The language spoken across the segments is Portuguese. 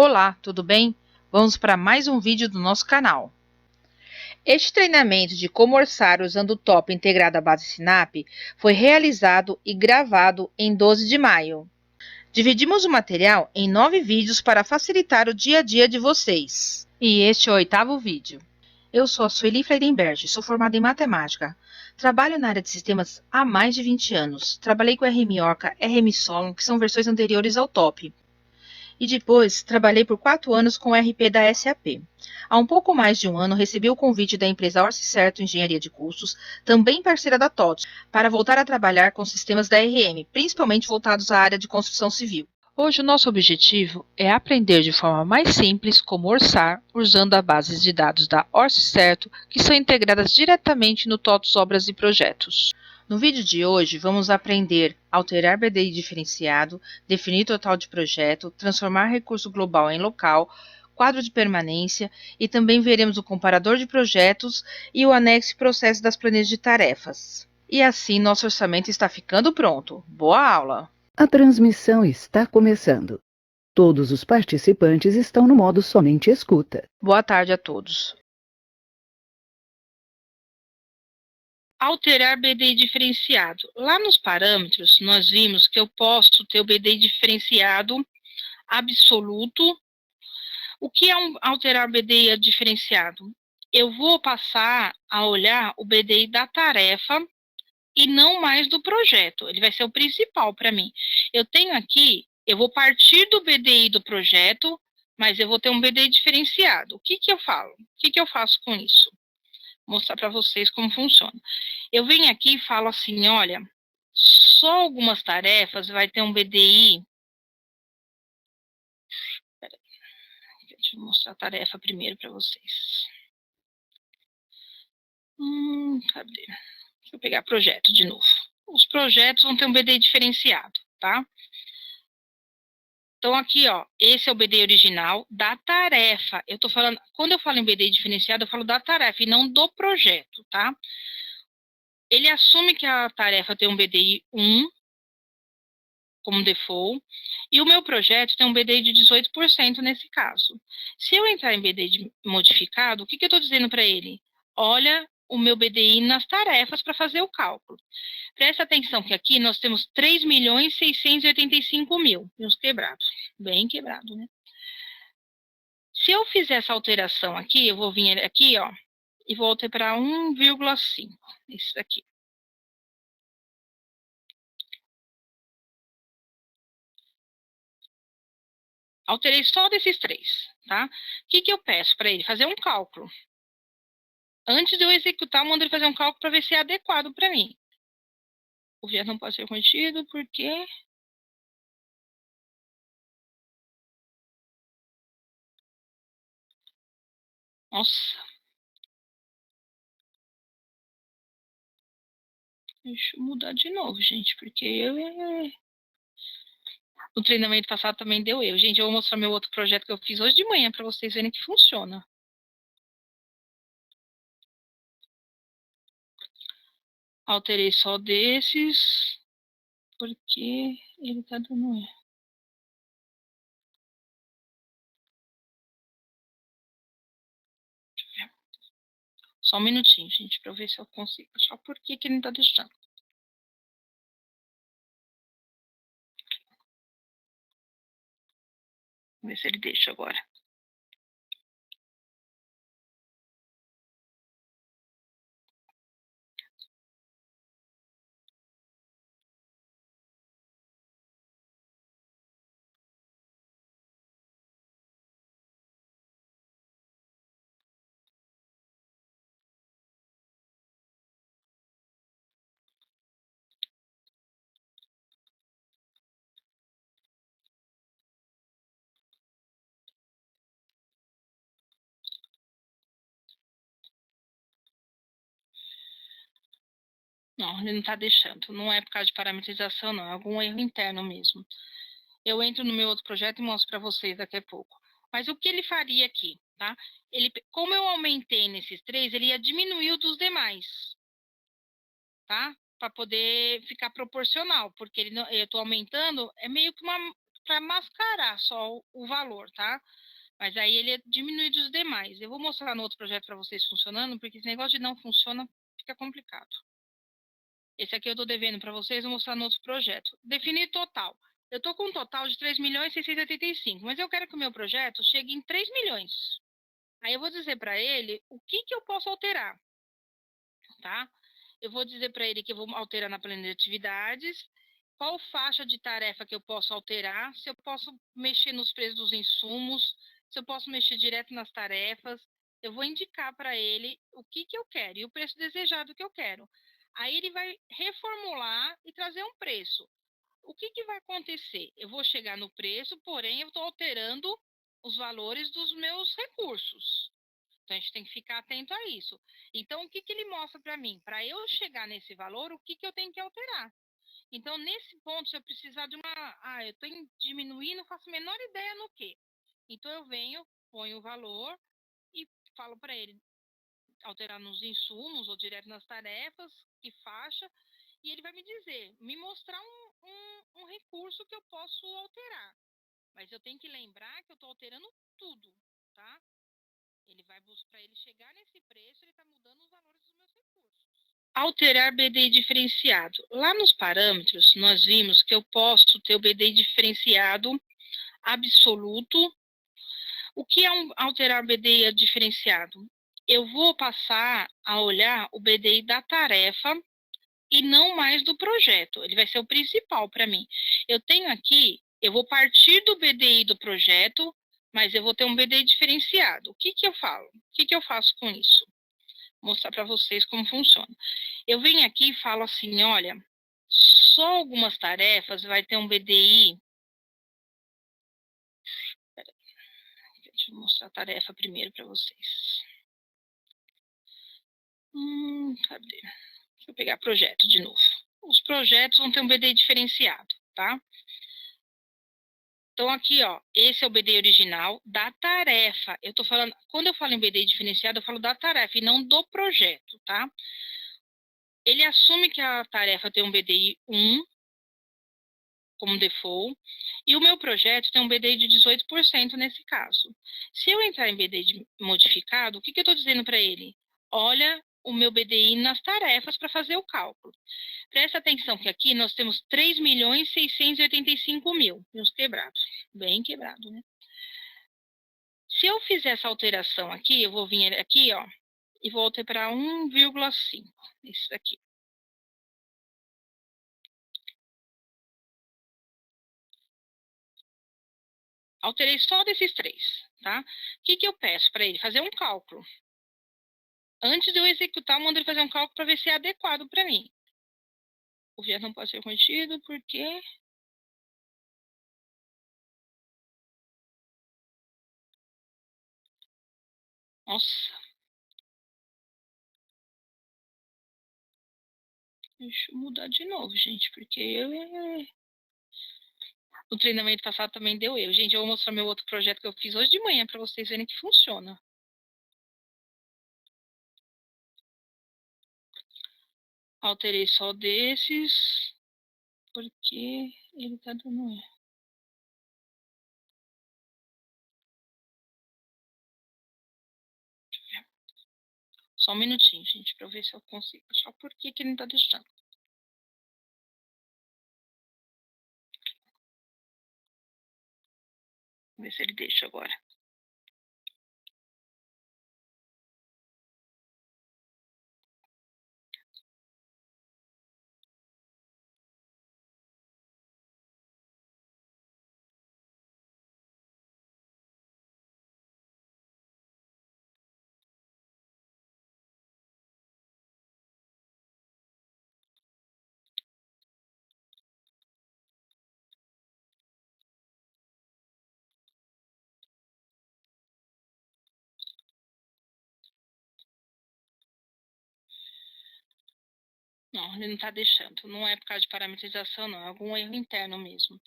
Olá, tudo bem? Vamos para mais um vídeo do nosso canal. Este treinamento de como orçar usando o top integrado à base Sinap foi realizado e gravado em 12 de maio. Dividimos o material em 9 vídeos para facilitar o dia a dia de vocês. E este é o 8º vídeo. Eu sou a Sueli Freidenberg, sou formada em matemática. Trabalho na área de sistemas há mais de 20 anos. Trabalhei com RM Orca, RM Solon, que são versões anteriores ao top. E depois trabalhei por 4 anos com o RP da SAP. Há um pouco mais de um ano recebi o convite da empresa Orcicerto Engenharia de Cursos, também parceira da TOTS, para voltar a trabalhar com sistemas da RM, principalmente voltados à área de construção civil. Hoje o nosso objetivo é aprender de forma mais simples como orçar usando as bases de dados da Orcicerto, que são integradas diretamente no TOTS Obras e Projetos. No vídeo de hoje, vamos aprender a alterar BDI diferenciado, definir total de projeto, transformar recurso global em local, quadro de permanência e também veremos o comparador de projetos e o anexo e processo das planilhas de tarefas. E assim, nosso orçamento está ficando pronto. Boa aula! A transmissão está começando. Todos os participantes estão no modo somente escuta. Boa tarde a todos. Alterar BDI diferenciado. Lá nos parâmetros, nós vimos que eu posso ter o BDI diferenciado absoluto. O que é alterar BDI diferenciado? Eu vou passar a olhar o BDI da tarefa e não mais do projeto. Ele vai ser o principal para mim. Eu tenho aqui, eu vou partir do BDI do projeto, mas eu vou ter um BDI diferenciado. O que eu falo? O que eu faço com isso? Vou mostrar para vocês como funciona. Eu venho aqui e falo assim, olha, só algumas tarefas vai ter um BDI. Deixa eu mostrar a tarefa primeiro para vocês. Cadê? Deixa eu pegar projeto de novo. Os projetos vão ter um BDI diferenciado, tá? Então, aqui, ó, esse é o BDI original da tarefa. Eu tô falando, quando eu falo em BDI diferenciado, eu falo da tarefa e não do projeto, tá? Ele assume que a tarefa tem um BDI 1 como default, e o meu projeto tem um BDI de 18% nesse caso. Se eu entrar em BDI modificado, o que eu estou dizendo para ele? Olha o meu BDI nas tarefas para fazer o cálculo. Presta atenção que aqui nós temos 3.685.000, meus quebrados, bem quebrado, né? Se eu fizer essa alteração aqui, eu vou vir aqui, ó, e vou alterar para 1,5, esse daqui. Alterei só desses 3, tá? O que eu peço para ele? Fazer um cálculo. Antes de eu executar, eu mando ele fazer um cálculo para ver se é adequado para mim. O viés não pode ser contido porque... Nossa. Deixa eu mudar de novo, gente, porque eu... No treinamento passado também deu erro. Gente, eu vou mostrar meu outro projeto que eu fiz hoje de manhã para vocês verem que funciona. Alterei só desses, porque ele tá dando erro. Só um minutinho, gente, para eu ver se eu consigo achar por que ele não tá deixando. Vamos ver se ele deixa agora. Não, ele não tá deixando. Não é por causa de parametrização, não. É algum erro interno mesmo. Eu entro no meu outro projeto e mostro para vocês daqui a pouco. Mas o que ele faria aqui, tá? Ele, como eu aumentei nesses 3, ele ia diminuir o dos demais, tá? Para poder ficar proporcional, porque eu estou aumentando, é meio que para mascarar só o valor, tá? Mas aí ele é diminuído dos demais. Eu vou mostrar no outro projeto para vocês funcionando, porque esse negócio de não funciona fica complicado. Esse aqui eu estou devendo para vocês, vou mostrar no outro projeto. Definir total. Eu estou com um total de 3.685.000, mas eu quero que o meu projeto chegue em 3 milhões. Aí eu vou dizer para ele o que eu posso alterar, tá? Eu vou dizer para ele que eu vou alterar na planilha de atividades, qual faixa de tarefa que eu posso alterar, se eu posso mexer nos preços dos insumos, se eu posso mexer direto nas tarefas. Eu vou indicar para ele o que eu quero e o preço desejado que eu quero. Aí ele vai reformular e trazer um preço. O que vai acontecer? Eu vou chegar no preço, porém eu estou alterando os valores dos meus recursos. Então, a gente tem que ficar atento a isso. Então, o que ele mostra para mim? Para eu chegar nesse valor, o que eu tenho que alterar? Então, nesse ponto, se eu precisar de uma... eu estou diminuindo, não faço a menor ideia no quê. Então, eu venho, ponho o valor e falo para ele alterar nos insumos ou direto nas tarefas, que faixa, e ele vai me dizer, me mostrar um recurso que eu posso alterar. Mas eu tenho que lembrar que eu estou alterando tudo, tá? Ele vai buscar, para ele chegar nesse preço, ele está mudando os valores dos meus recursos. Alterar BDI diferenciado. Lá nos parâmetros, nós vimos que eu posso ter o BDI diferenciado absoluto. O que é alterar BDI diferenciado? Eu vou passar a olhar o BDI da tarefa e não mais do projeto. Ele vai ser o principal para mim. Eu tenho aqui, eu vou partir do BDI do projeto, mas eu vou ter um BDI diferenciado. O que eu falo? O que eu faço com isso? Vou mostrar para vocês como funciona. Eu venho aqui e falo assim, olha, só algumas tarefas vai ter um BDI. Deixa eu mostrar a tarefa primeiro para vocês. Cadê? Deixa eu pegar projeto de novo. Os projetos vão ter um BDI diferenciado, tá? Então, aqui, ó, esse é o BDI original da tarefa. Eu tô falando, quando eu falo em BDI diferenciado, eu falo da tarefa e não do projeto, tá? Ele assume que a tarefa tem um BDI 1 como default, e o meu projeto tem um BDI de 18% nesse caso. Se eu entrar em BDI modificado, o que eu estou dizendo para ele? Olha o meu BDI nas tarefas para fazer o cálculo. Presta atenção que aqui nós temos 3.685.000, meus quebrados, bem quebrado, né? Se eu fizer essa alteração aqui, eu vou vir aqui, ó, e vou alterar 1,5, isso aqui. Alterei só desses três, tá? O que eu peço para ele? Fazer um cálculo. Antes de eu executar, eu mando ele fazer um cálculo para ver se é adequado para mim. O viés não pode ser corrigido porque... Nossa. Deixa eu mudar de novo, gente, porque o treinamento passado também deu erro. Gente, eu vou mostrar meu outro projeto que eu fiz hoje de manhã para vocês verem que funciona. Alterei só desses, porque ele tá dando erro. Só um minutinho, gente, para eu ver se eu consigo. Só porque que ele não tá deixando. Vamos ver se ele deixa agora. Não, ele não tá deixando. Não é por causa de parametrização, não. É algum erro interno mesmo.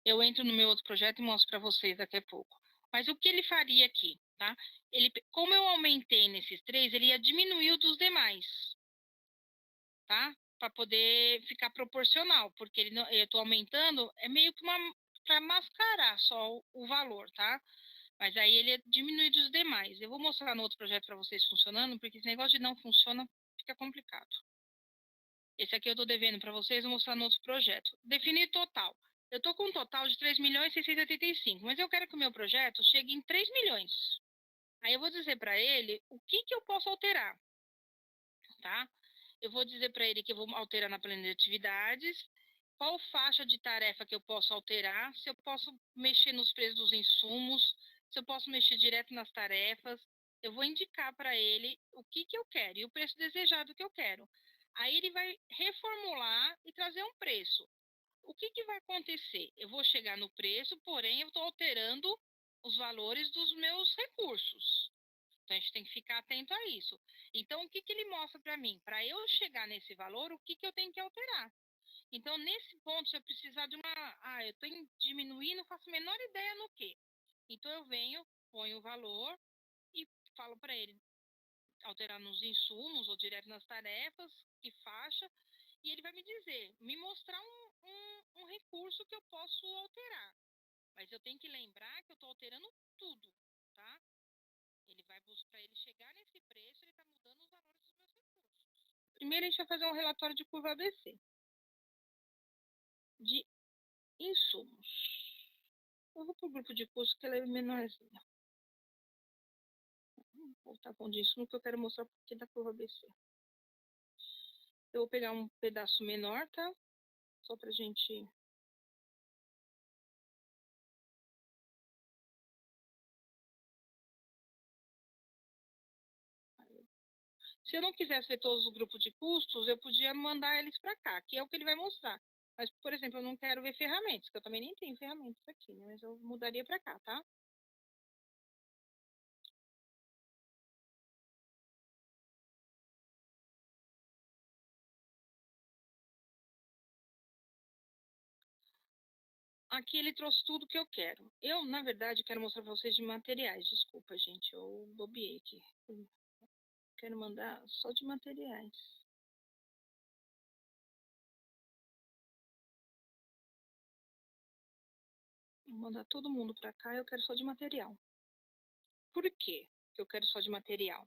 Eu entro no meu outro projeto e mostro para vocês daqui a pouco. Mas o que ele faria aqui, tá? Como eu aumentei nesses três, ele ia diminuir o dos demais, tá? Para poder ficar proporcional, porque eu estou aumentando, é meio que uma... para mascarar só o valor, tá? Mas aí ele é diminuído dos demais. Eu vou mostrar no outro projeto para vocês funcionando, porque esse negócio de não funciona fica complicado. Esse aqui eu estou devendo para vocês, vou mostrar no outro projeto. Definir total. Eu estou com um total de 3.685.000, mas eu quero que o meu projeto chegue em 3 milhões. Aí eu vou dizer para ele o que eu posso alterar, tá? Eu vou dizer para ele que eu vou alterar na planilha de atividades, qual faixa de tarefa que eu posso alterar, se eu posso mexer nos preços dos insumos, se eu posso mexer direto nas tarefas. Eu vou indicar para ele o que eu quero e o preço desejado que eu quero. Aí ele vai reformular e trazer um preço. O que vai acontecer? Eu vou chegar no preço, porém eu estou alterando os valores dos meus recursos. Então, a gente tem que ficar atento a isso. Então, o que ele mostra para mim? Para eu chegar nesse valor, o que eu tenho que alterar? Então, nesse ponto, se eu precisar de uma... eu estou diminuindo, não faço a menor ideia no quê. Então, eu venho, ponho o valor e falo para ele alterar nos insumos ou direto nas tarefas, que faixa, e ele vai me dizer, me mostrar um recurso que eu posso alterar. Mas eu tenho que lembrar que eu estou alterando tudo, tá? Ele vai buscar, para ele chegar nesse preço, ele está mudando os valores dos meus recursos. Primeiro, a gente vai fazer um relatório de curva ABC. De insumos. Eu vou para o grupo de custos, que ela é menorzinha. Vou voltar com o de insumo, que eu quero mostrar porque da curva ABC. Eu vou pegar um pedaço menor, tá? Só pra gente... Se eu não quisesse ver todos os grupos de custos, eu podia mandar eles para cá, que é o que ele vai mostrar. Mas, por exemplo, eu não quero ver ferramentas, que eu também nem tenho ferramentas aqui, né? Mas eu mudaria para cá, tá? Aqui ele trouxe tudo que eu quero. Eu, na verdade, quero mostrar para vocês de materiais. Desculpa, gente, eu bobiei aqui. Eu quero mandar só de materiais. Vou mandar todo mundo para cá, eu quero só de material. Por quê que eu quero só de material?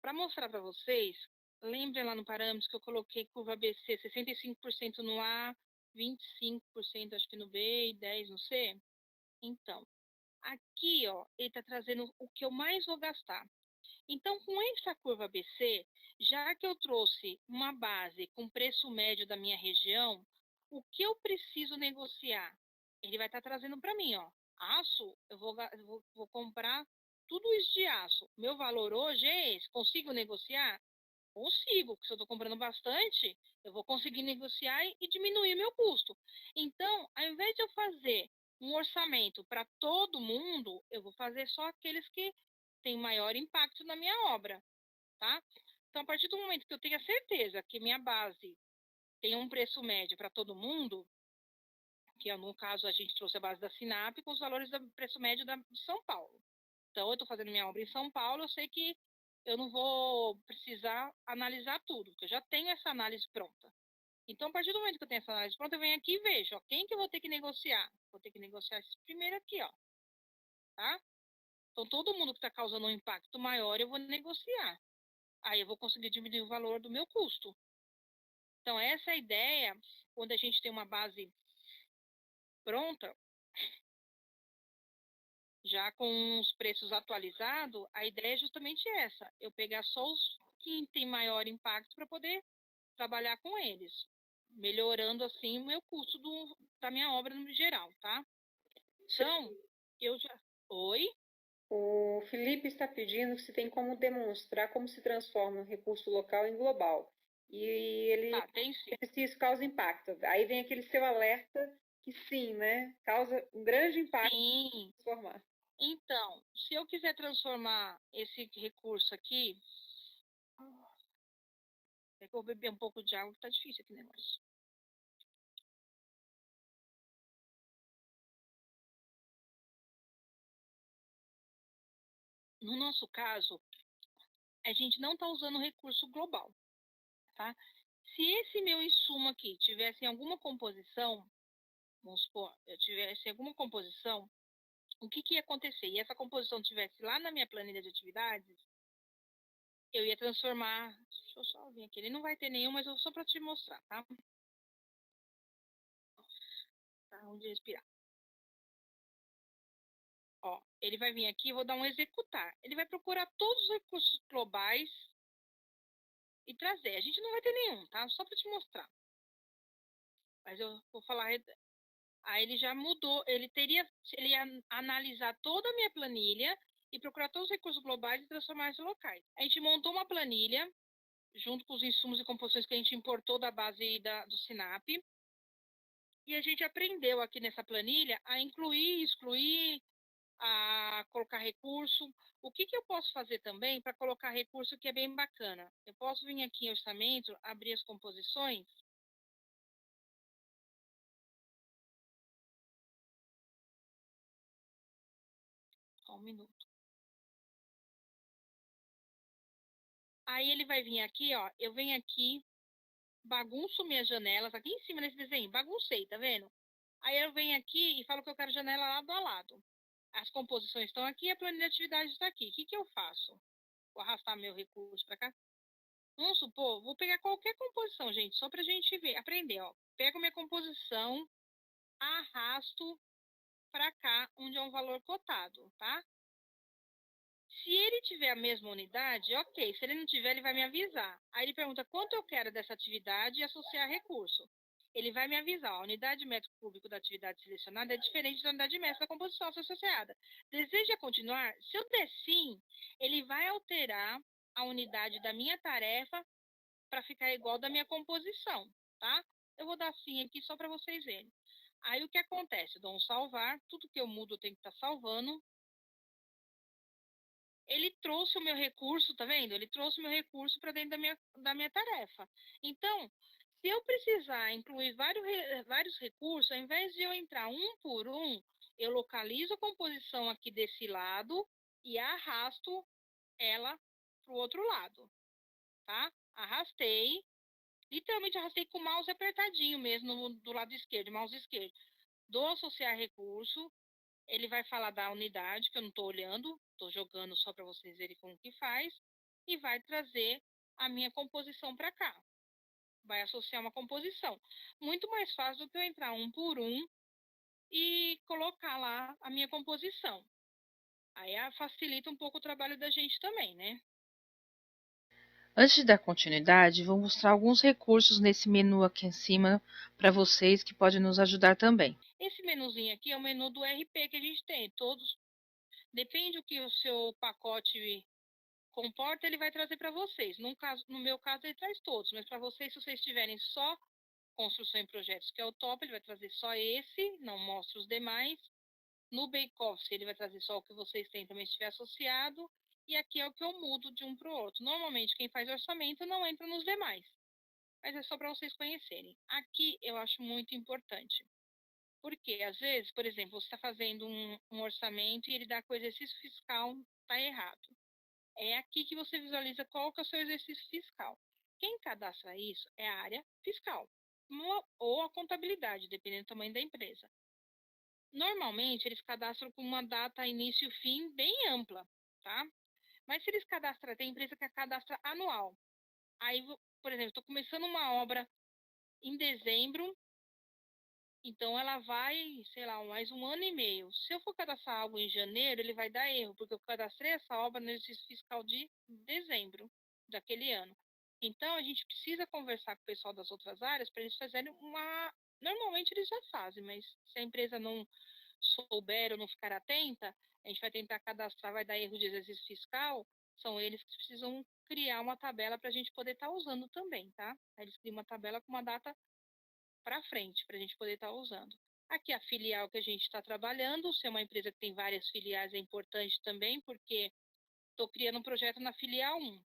Para mostrar para vocês, lembrem lá no parâmetros que eu coloquei curva ABC 65% no A, 25% acho que no B e 10% no C? Então, aqui, ó, ele está trazendo o que eu mais vou gastar. Então, com essa curva ABC, já que eu trouxe uma base com preço médio da minha região, o que eu preciso negociar? Ele vai estar trazendo para mim, ó, aço, eu vou comprar tudo isso de aço. Meu valor hoje é esse. Consigo negociar? Consigo, porque se eu estou comprando bastante, eu vou conseguir negociar e diminuir meu custo. Então, ao invés de eu fazer um orçamento para todo mundo, eu vou fazer só aqueles que têm maior impacto na minha obra, tá? Então, a partir do momento que eu tenho a certeza que minha base tem um preço médio para todo mundo, que no caso a gente trouxe a base da Sinap com os valores do preço médio de São Paulo. Então, eu estou fazendo minha obra em São Paulo, eu sei que eu não vou precisar analisar tudo, porque eu já tenho essa análise pronta. Então, a partir do momento que eu tenho essa análise pronta, eu venho aqui e vejo, ó, quem que eu vou ter que negociar? Vou ter que negociar esse primeiro aqui, ó, tá? Então, todo mundo que está causando um impacto maior, eu vou negociar. Aí eu vou conseguir diminuir o valor do meu custo. Então, essa é a ideia, quando a gente tem uma base pronta, já com os preços atualizados, a ideia é justamente essa, eu pegar só os que têm maior impacto para poder trabalhar com eles, melhorando assim o meu custo da minha obra no geral, tá? Então, eu já... Oi? O Felipe está pedindo se tem como demonstrar como se transforma um recurso local em global. E ele Tem sim. se isso causa impacto. Aí vem aquele seu alerta que sim, né? Causa um grande impacto Sim. transformar. Então, se eu quiser transformar esse recurso aqui... É que eu vou beber um pouco de água, que tá difícil aqui o negócio. No nosso caso, a gente não está usando o recurso global, tá? Se esse meu insumo aqui tivesse em alguma composição, vamos supor, eu tivesse alguma composição, o que ia acontecer? E essa composição tivesse lá na minha planilha de atividades, eu ia transformar. Deixa eu só vir aqui. Ele não vai ter nenhum, mas só para te mostrar, tá? Tá, onde respirar. Ó, ele vai vir aqui, eu vou dar um executar. Ele vai procurar todos os recursos globais e trazer. A gente não vai ter nenhum, tá? Só para te mostrar. Mas eu vou falar. Aí ele já mudou. Ele ia analisar toda a minha planilha e procurar todos os recursos globais e transformar em locais. A gente montou uma planilha junto com os insumos e composições que a gente importou da base do Sinap. E a gente aprendeu aqui nessa planilha a incluir, excluir, a colocar recurso. O que eu posso fazer também para colocar recurso que é bem bacana? Eu posso vir aqui em orçamento, abrir as composições. Só um minuto. Aí ele vai vir aqui, ó. Eu venho aqui, bagunço minhas janelas, aqui em cima nesse desenho, baguncei, tá vendo? Aí eu venho aqui e falo que eu quero janela lado a lado. As composições estão aqui, a planilha de atividade está aqui. O que eu faço? Vou arrastar meu recurso para cá. Vamos supor, vou pegar qualquer composição, gente, só para a gente ver, aprender, ó. Pego minha composição, arrasto para cá, onde é um valor cotado, tá? Se ele tiver a mesma unidade, ok. Se ele não tiver, ele vai me avisar. Aí ele pergunta quanto eu quero dessa atividade e associar recurso. Ele vai me avisar. A unidade de metro cúbico da atividade selecionada é diferente da unidade de metro da composição associada. Deseja continuar? Se eu der sim, ele vai alterar a unidade da minha tarefa para ficar igual da minha composição, tá? Eu vou dar sim aqui só para vocês verem. Aí o que acontece? Eu dou um salvar, tudo que eu mudo eu tenho que estar salvando. Ele trouxe o meu recurso, tá vendo? Ele trouxe o meu recurso para dentro da minha tarefa. Então, se eu precisar incluir vários recursos, ao invés de eu entrar um por um, eu localizo a composição aqui desse lado e arrasto ela para o outro lado, tá? Arrastei, literalmente arrastei com o mouse apertadinho mesmo do lado esquerdo, mouse esquerdo. Dou associar recurso, ele vai falar da unidade, que eu não estou olhando, estou jogando só para vocês verem como que faz, e vai trazer a minha composição para cá. Vai associar uma composição. Muito mais fácil do que eu entrar um por um e colocar lá a minha composição. Aí facilita um pouco o trabalho da gente também, né? Antes de dar continuidade, vou mostrar alguns recursos nesse menu aqui em cima para vocês que podem nos ajudar também. Esse menuzinho aqui é o menu do RP que a gente tem. Todos, depende do que o seu pacote comporta, ele vai trazer para vocês. No meu caso, ele traz todos, mas para vocês, se vocês tiverem só construção em projetos, que é o top, ele vai trazer só esse, não mostra os demais. No bake-off, ele vai trazer só o que vocês têm também estiver associado. E aqui é o que eu mudo de um para o outro. Normalmente, quem faz orçamento não entra nos demais, mas é só para vocês conhecerem. Aqui eu acho muito importante. Porque, às vezes, por exemplo, você está fazendo um orçamento e ele dá com o exercício fiscal, está errado. É aqui que você visualiza qual que é o seu exercício fiscal. Quem cadastra isso é a área fiscal ou a contabilidade, dependendo do tamanho da empresa. Normalmente, eles cadastram com uma data início e fim bem ampla, tá? Mas se eles cadastram, tem empresa que cadastra anual. Aí, por exemplo, estou começando uma obra em dezembro, então ela vai, sei lá, mais um ano e meio. Se eu for cadastrar algo em janeiro, ele vai dar erro, porque eu cadastrei essa obra no exercício fiscal de dezembro daquele ano. Então a gente precisa conversar com o pessoal das outras áreas para eles fazerem uma. Normalmente eles já fazem, mas se a empresa não souber ou não ficar atenta, a gente vai tentar cadastrar, vai dar erro de exercício fiscal. São eles que precisam criar uma tabela para a gente poder estar usando também, tá? Aí eles criam uma tabela com uma data para frente, para a gente poder estar usando. Aqui a filial que a gente está trabalhando, se é uma empresa que tem várias filiais é importante também, porque estou criando um projeto na filial 1.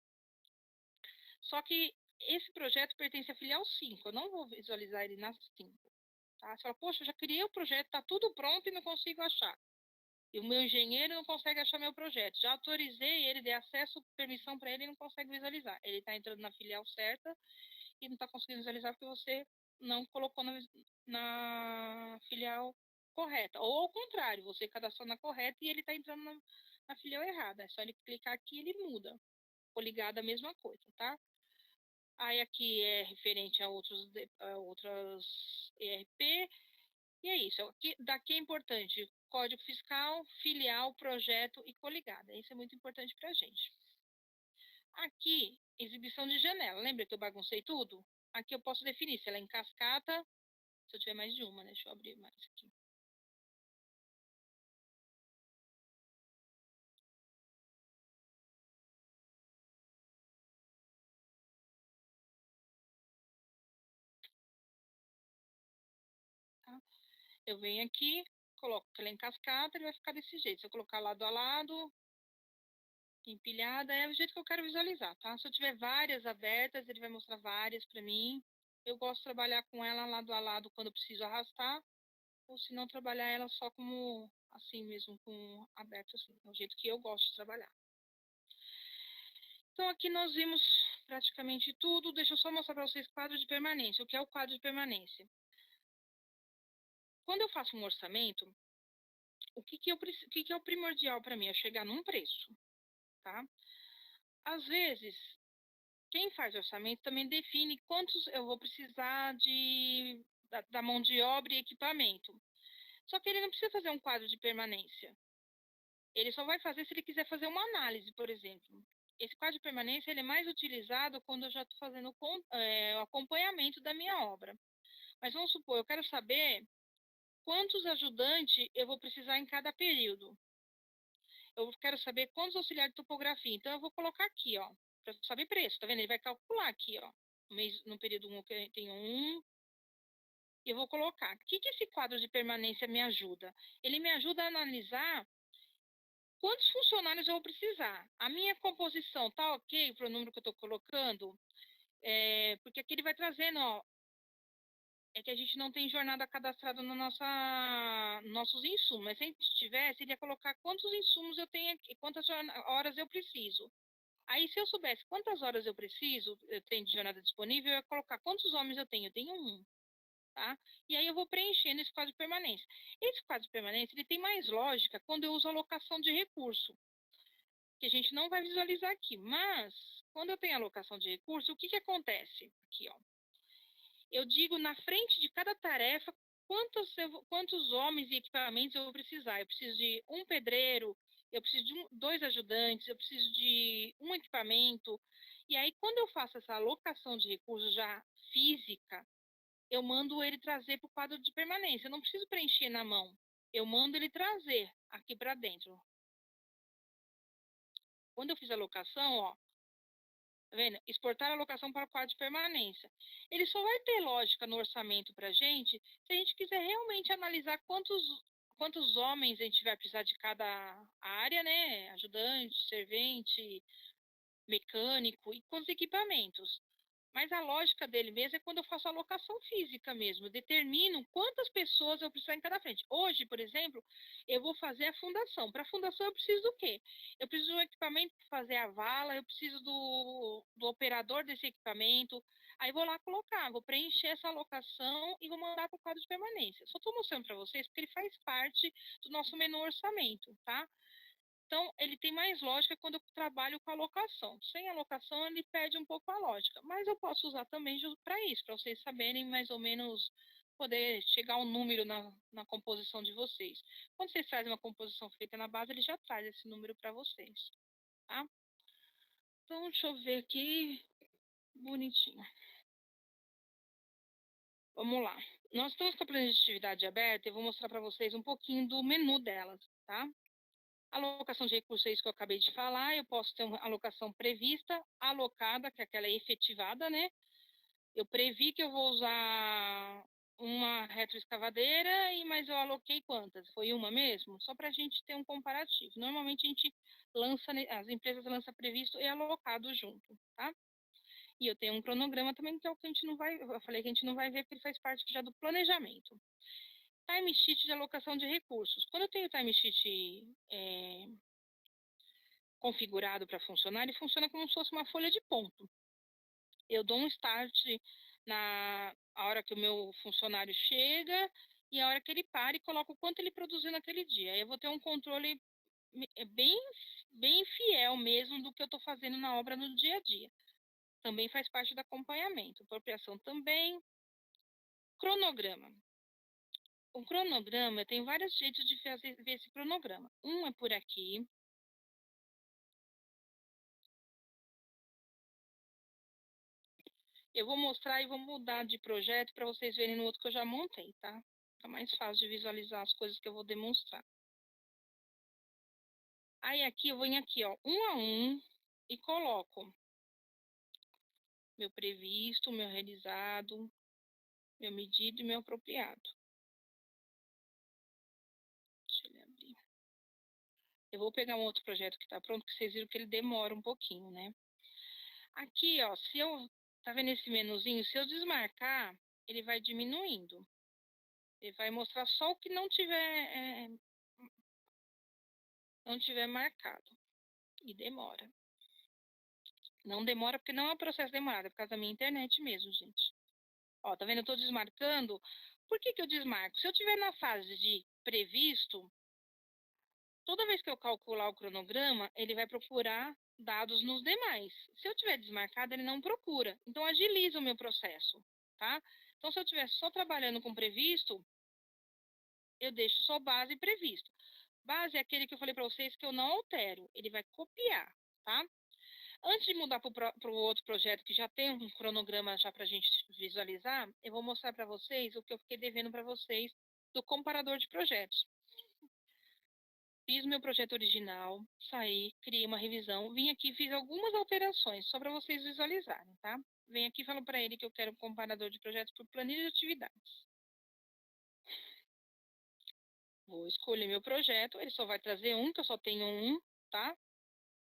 Só que esse projeto pertence à filial 5, eu não vou visualizar ele na 5. Tá? Você fala, poxa, eu já criei o projeto, está tudo pronto e não consigo achar. E o meu engenheiro não consegue achar meu projeto. Já autorizei ele, dei acesso, permissão para ele e não consegue visualizar. Ele está entrando na filial certa e não está conseguindo visualizar porque você não colocou na filial correta. Ou ao contrário, você cadastrou na correta e ele está entrando na filial errada. É só ele clicar aqui e ele muda. Coligada a mesma coisa, tá? Aí aqui é referente a outras ERP. E é isso. Daqui é importante código fiscal, filial, projeto e coligada. Isso é muito importante para a gente. Aqui, exibição de janela. Lembra que eu baguncei tudo? Aqui eu posso definir se ela é em cascata. Se eu tiver mais de uma, né? Deixa eu abrir mais aqui. Tá? Eu venho aqui, coloco ela em cascata, ele vai ficar desse jeito. Se eu colocar lado a lado, empilhada, é o jeito que eu quero visualizar, tá? Se eu tiver várias abertas, ele vai mostrar várias para mim. Eu gosto de trabalhar com ela lado a lado quando eu preciso arrastar, ou se não, trabalhar ela só como assim mesmo, com aberto assim. É o jeito que eu gosto de trabalhar. Então, aqui nós vimos praticamente tudo. Deixa eu só mostrar para vocês quadro de permanência. O que é o quadro de permanência? Quando eu faço um orçamento, o que é o primordial para mim? É chegar num preço, tá? Às vezes, quem faz orçamento também define quantos eu vou precisar da mão de obra e equipamento. Só que ele não precisa fazer um quadro de permanência. Ele só vai fazer se ele quiser fazer uma análise, por exemplo. Esse quadro de permanência ele é mais utilizado quando eu já estou fazendo o acompanhamento da minha obra. Mas vamos supor, eu quero saber quantos ajudantes eu vou precisar em cada período. Eu quero saber quantos auxiliares de topografia. Então, eu vou colocar aqui, ó, para saber preço. Tá vendo? Ele vai calcular aqui, ó. No período 1 eu tenho 1. E eu vou colocar. O que esse quadro de permanência me ajuda? Ele me ajuda a analisar quantos funcionários eu vou precisar. A minha composição tá ok para o número que eu estou colocando? Porque aqui ele vai trazendo, ó, é que a gente não tem jornada cadastrada no nossos insumos. Mas se a gente tivesse, ele ia colocar quantos insumos eu tenho aqui, quantas horas eu preciso. Aí, se eu soubesse quantas horas eu tenho de jornada disponível, eu ia colocar quantos homens eu tenho. Eu tenho um, tá? E aí eu vou preenchendo esse quadro de permanência. Esse quadro de permanência, ele tem mais lógica quando eu uso alocação de recurso, que a gente não vai visualizar aqui. Mas, quando eu tenho alocação de recurso, o que acontece? Aqui, ó. Eu digo na frente de cada tarefa quantos homens e equipamentos eu vou precisar. Eu preciso de um pedreiro, eu preciso de dois ajudantes, eu preciso de um equipamento. E aí, quando eu faço essa alocação de recursos já física, eu mando ele trazer para o quadro de permanência. Eu não preciso preencher na mão. Eu mando ele trazer aqui para dentro. Quando eu fiz a alocação, ó, tá vendo? Exportar a alocação para o quadro de permanência. Ele só vai ter lógica no orçamento para a gente se a gente quiser realmente analisar quantos homens a gente vai precisar de cada área, né? Ajudante, servente, mecânico e quantos equipamentos. Mas a lógica dele mesmo é quando eu faço a alocação física mesmo. Eu determino quantas pessoas eu preciso em cada frente. Hoje, por exemplo, eu vou fazer a fundação. Para a fundação eu preciso do quê? Eu preciso de um equipamento para fazer a vala, eu preciso do operador desse equipamento. Aí vou lá colocar, vou preencher essa alocação e vou mandar para o quadro de permanência. Só estou mostrando para vocês porque ele faz parte do nosso menu orçamento, tá? Então, ele tem mais lógica quando eu trabalho com alocação. Sem alocação, ele perde um pouco a lógica. Mas eu posso usar também para isso, para vocês saberem mais ou menos poder chegar ao número na composição de vocês. Quando vocês trazem uma composição feita na base, ele já traz esse número para vocês. Tá? Então, deixa eu ver aqui. Bonitinho. Vamos lá. Nós estamos com a planilha de atividade aberta e eu vou mostrar para vocês um pouquinho do menu delas, tá? Alocação de recursos é isso que eu acabei de falar. Eu posso ter uma alocação prevista, alocada, que é aquela efetivada, né? Eu previ que eu vou usar uma retroescavadeira, mas eu aloquei quantas? Foi uma mesmo? Só para a gente ter um comparativo. Normalmente a gente as empresas lançam previsto e alocado junto, tá? E eu tenho um cronograma também, que é o que a gente não vai, eu falei que a gente não vai ver, porque ele faz parte já do planejamento. Timesheet de alocação de recursos. Quando eu tenho timesheet configurado para funcionar, ele funciona como se fosse uma folha de ponto. Eu dou um start a hora que o meu funcionário chega e a hora que ele para e coloca o quanto ele produziu naquele dia. Aí eu vou ter um controle bem, bem fiel mesmo do que eu estou fazendo na obra no dia a dia. Também faz parte do acompanhamento. Apropriação também. Cronograma. O cronograma, tem vários jeitos de ver esse cronograma. Um é por aqui. Eu vou mostrar e vou mudar de projeto para vocês verem no outro que eu já montei, tá? Fica mais fácil de visualizar as coisas que eu vou demonstrar. Aí aqui, eu venho aqui, ó, um a um e coloco meu previsto, meu realizado, meu medido e meu apropriado. Deixa ele abrir. Eu vou pegar um outro projeto que está pronto, que vocês viram que ele demora um pouquinho, né? Aqui, ó, tá vendo esse menuzinho? Se eu desmarcar, ele vai diminuindo. Ele vai mostrar só o que não tiver marcado. E demora. Não demora porque não é um processo demorado, é por causa da minha internet mesmo, gente. Ó, tá vendo? Eu tô desmarcando. Por que eu desmarco? Se eu tiver na fase de previsto, toda vez que eu calcular o cronograma, ele vai procurar dados nos demais. Se eu tiver desmarcado, ele não procura. Então, agiliza o meu processo, tá? Então, se eu estiver só trabalhando com previsto, eu deixo só base e previsto. Base é aquele que eu falei para vocês que eu não altero. Ele vai copiar, tá? Antes de mudar para o outro projeto, que já tem um cronograma já para a gente visualizar, eu vou mostrar para vocês o que eu fiquei devendo para vocês do comparador de projetos. Fiz meu projeto original, saí, criei uma revisão, vim aqui e fiz algumas alterações, só para vocês visualizarem, tá? Venho aqui e falo para ele que eu quero um comparador de projetos por planilha de atividades. Vou escolher meu projeto, ele só vai trazer um, que eu só tenho um, tá?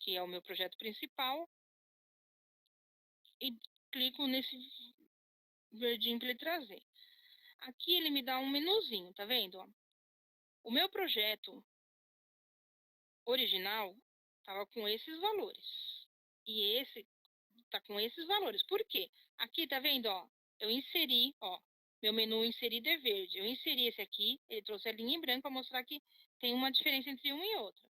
Que é o meu projeto principal. E clico nesse verdinho para ele trazer. Aqui ele me dá um menuzinho, tá vendo? O meu projeto original estava com esses valores. E esse tá com esses valores. Por quê? Aqui, tá vendo, ó? Eu inseri, ó, meu menu inserido é verde. Eu inseri esse aqui, ele trouxe a linha em branco para mostrar que tem uma diferença entre um e outro.